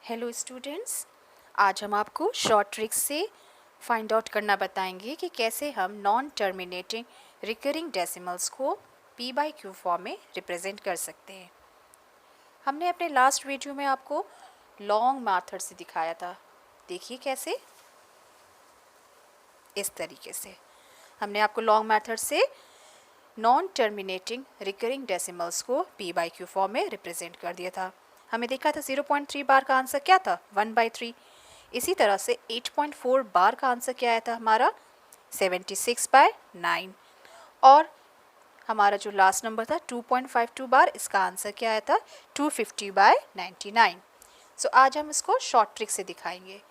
Hello students, आज हम आपको शॉर्ट ट्रिक्स से फाइंड आउट करना बताएंगे कि कैसे हम नॉन टर्मिनेटिंग रिकरिंग डेसिमल्स को p बाई क्यू फॉर्म में रिप्रेजेंट कर सकते हैं। हमने अपने लास्ट वीडियो में आपको लॉन्ग मेथड से दिखाया था। देखिए कैसे, इस तरीके से हमने आपको लॉन्ग मेथड से नॉन टर्मिनेटिंग रिकरिंग डेसिमल्स को p बाई क्यू फॉर्म में रिप्रेजेंट कर दिया था। हमें देखा था 0.3 बार का आंसर क्या था, 1/3। इसी तरह से 8.4 बार का आंसर क्या आया था हमारा, 76/9। और हमारा जो लास्ट नंबर था 2.52 बार, इसका आंसर क्या आया था, 250/99। सो आज हम इसको शॉर्ट ट्रिक से दिखाएंगे।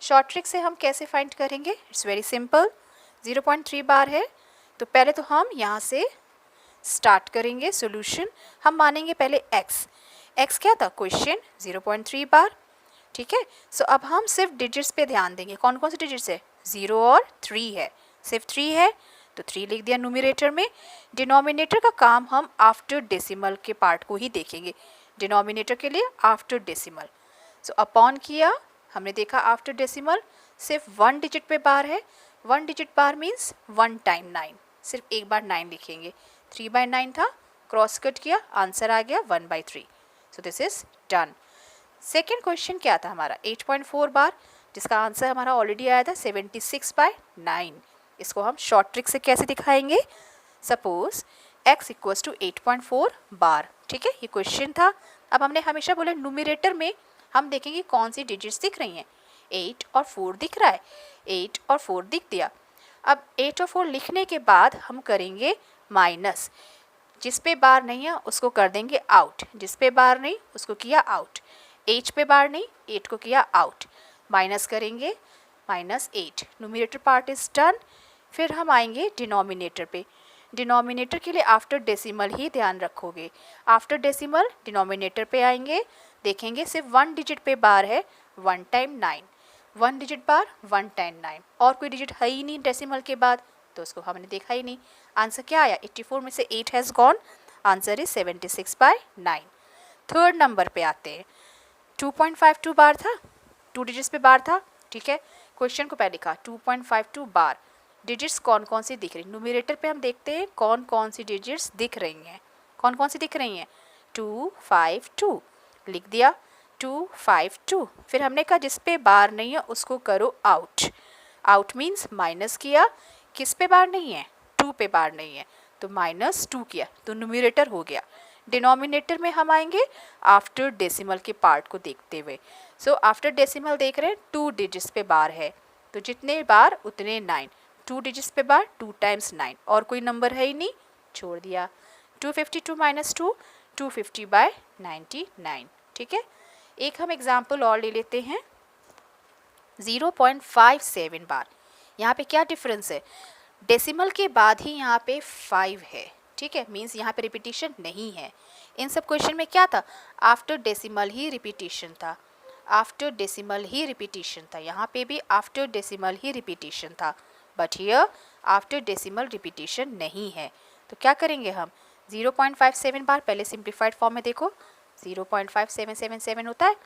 शॉर्ट ट्रिक से हम कैसे फाइंड करेंगे, इट्स वेरी सिंपल। 0.3 बार है तो पहले तो हम यहाँ से स्टार्ट करेंगे सॉल्यूशन। हम मानेंगे पहले x क्या था, क्वेश्चन 0.3 बार, ठीक है। सो अब हम सिर्फ डिजिट्स पे ध्यान देंगे। कौन कौन से डिजिट्स है, 0 और 3 है, सिर्फ 3 है तो 3 लिख दिया न्यूमरेटर में। डिनोमिनेटर का काम हम आफ्टर डेसिमल के पार्ट को ही देखेंगे, डिनोमिनेटर के लिए आफ्टर डेसिमल। सो अपॉन किया, हमने देखा आफ्टर डेसिमल सिर्फ 1 डिजिट पे बार है। 1 डिजिट बार मीन्स 1 टाइम 9, सिर्फ एक बार 9 लिखेंगे। 3/9 था, क्रॉस कट किया, आंसर आ गया 1/3। So this is done. Second question क्या था हमारा, 8.4 बार, जिसका आंसर हमारा ऑलरेडी आया था 76/9। इसको हम शॉर्ट ट्रिक से कैसे दिखाएंगे, सपोज x इक्वल्स टू 8.4 बार, ठीक है, ये क्वेश्चन था। अब हमने हमेशा बोले न्यूमरेटर में हम देखेंगे कौन सी डिजिट्स दिख रही हैं। 8 और 4 दिख रहा है, 8 और 4 दिख दिया। अब 8 और 4 लिखने के बाद हम करेंगे माइनस, जिस पे बार नहीं है उसको कर देंगे आउट, जिस पे बार नहीं उसको किया आउट। 8 पे बार नहीं, 8 को किया आउट, माइनस करेंगे -8। Numerator part is done. फिर हम आएंगे डिनोमिनेटर पे। डिनोमिनेटर के लिए आफ्टर डेसिमल ही ध्यान रखोगे। आफ्टर डेसिमल डिनोमिनेटर पे आएंगे, देखेंगे सिर्फ 1 डिजिट पे बार है, 1 टाइम 9, 1 डिजिट बार 1 टाइम 9, और कोई डिजिट है ही नहीं डेसिमल के बाद, तो उसको हमने देखा ही नहीं। आंसर क्या आया, 84 में से 8 has gone, answer is 76/9। Third number पे आते हैं। 2.52 बार था, 2 डिजिट्स पे बार था, ठीक है। क्वेश्चन को पहले लिखा 2.52 बार, डिजिट्स कौन कौन सी दिख रही, न्यूमरेटर पे हम देखते हैं कौन कौन सी डिजिट्स दिख रही हैं। कौन कौन सी दिख रही हैं, 252 लिख दिया, 252। फिर हमने कहा जिस पे बार नहीं है उसको करो आउट। आउट मीन्स माइनस किया, किस पे बार नहीं है, 2 पे बार नहीं है तो -2 किया, तो न्यूमरेटर हो गया। डिनोमिनेटर में हम आएंगे आफ्टर डेसिमल के पार्ट को देखते हुए। सो आफ्टर डेसिमल देख रहे हैं 2 डिजिट्स पे बार है, तो जितने बार उतने 9, 2 डिजिट्स पे बार 2 टाइम्स 9, और कोई नंबर है ही नहीं, छोड़ दिया। 252 - 2, 250/99, ठीक है। एक हम एग्जाम्पल और ले लेते हैं, 0.57 बार। यहाँ पे क्या डिफरेंस है, डेसिमल के बाद ही यहाँ पे 5 है, ठीक है, मीन्स यहाँ पे रिपीटिशन नहीं है। इन सब क्वेश्चन में क्या था, आफ्टर डेसिमल ही रिपीटिशन था, आफ्टर डेसिमल ही रिपीटिशन था। यहाँ पे भी आफ्टर डेसिमल ही रिपीटिशन था, but here after decimal repetition नहीं है। तो क्या करेंगे हम, 0.57 बार, पहले सिंप्लीफाइड फॉर्म में देखो 0.5777 होता है।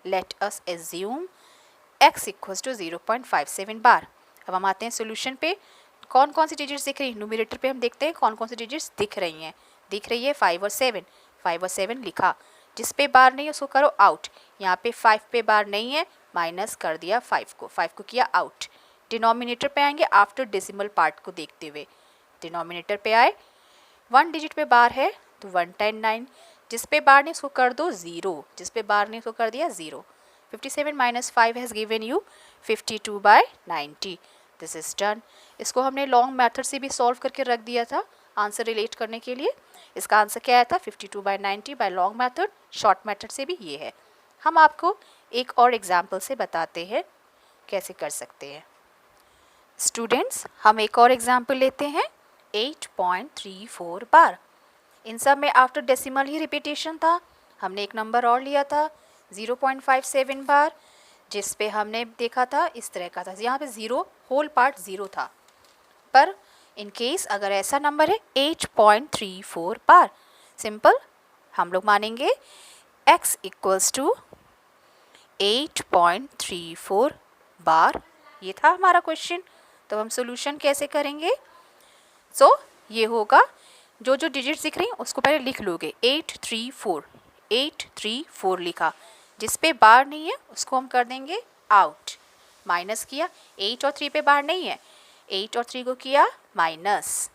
Let us assume x equals to 0.57 बार। अब हम आते हैं सोल्यूशन पे, कौन कौन सी डिजिट्स दिख रही है, न्यूमरेटर पे हम देखते हैं कौन कौन सी डिजिट्स दिख रही हैं। दिख रही है 5 और 7, 5 और 7 लिखा, जिस पे बार नहीं है उसको करो आउट। यहाँ पे 5 पे बार नहीं है, माइनस कर दिया 5 को किया आउट। डिनोमिनेटर पे आएंगे आफ्टर डेसिमल पार्ट को देखते हुए। डिनोमिनेटर पे आए, 1 डिजिट पे बार है तो 1 टाइम 9, जिस पे बार नहीं उसको कर दो 0, जिस पे बार नहीं उसको कर दिया 0। 57 - 5 has given you 52/90। This is done. इसको हमने लॉन्ग मेथड से भी सॉल्व करके रख दिया था आंसर रिलेट करने के लिए। इसका आंसर क्या आया था, 52/90 by long method. Short method से भी ये है। हम आपको एक और एग्जाम्पल से बताते हैं कैसे कर सकते हैं। स्टूडेंट्स, हम एक और एग्जाम्पल लेते हैं, 8.34 बार। इन सब में आफ्टर डेसिमल ही रिपीटेशन था। हमने एक नंबर और लिया था 0.57 बार, जिस पे हमने देखा था इस तरह का था, यहाँ पे 0 होल पार्ट 0 था। पर इन केस अगर ऐसा नंबर है 8.34 बार, सिंपल हम लोग मानेंगे x इक्वल्स टू 8.34 बार। ये था हमारा क्वेश्चन। तो हम सोल्यूशन कैसे करेंगे? सो ये होगा, जो जो डिजिट्स दिख रही हैं उसको पहले लिख लोगे। 834 लिखा, जिस पे बार नहीं है उसको हम कर देंगे आउट। माइनस किया, 8 और 3 पे बार नहीं है, 8 और 3 को किया माइनस।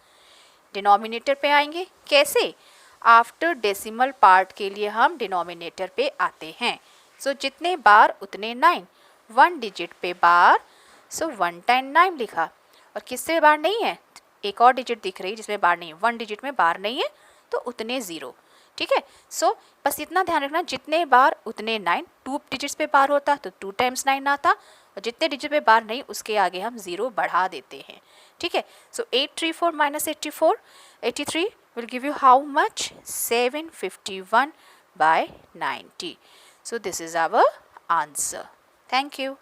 डिनोमिनेटर पे आएंगे, कैसे? आफ्टर डेसिमल पार्ट के लिए हम डिनोमिनेटर पे आते हैं। सो जितने बार उतने 9, 1 डिजिट पे बार, सो 1 टाइम 9 लिखा। और किससे बार नहीं है? एक और डिजिट दिख रही है जिसमें बार नहीं है, 1 डिजिट में बार नहीं है तो उतने 0। ठीक है, सो बस इतना ध्यान रखना, जितने बार उतने 9। 2 डिजिट्स पे बार होता तो 2 टाइम्स 9 आता, और जितने डिजिट पे बार नहीं उसके आगे हम 0 बढ़ा देते हैं। ठीक है, सो 834 minus 83 will give you how much? 751/90. So this is our answer. Thank you.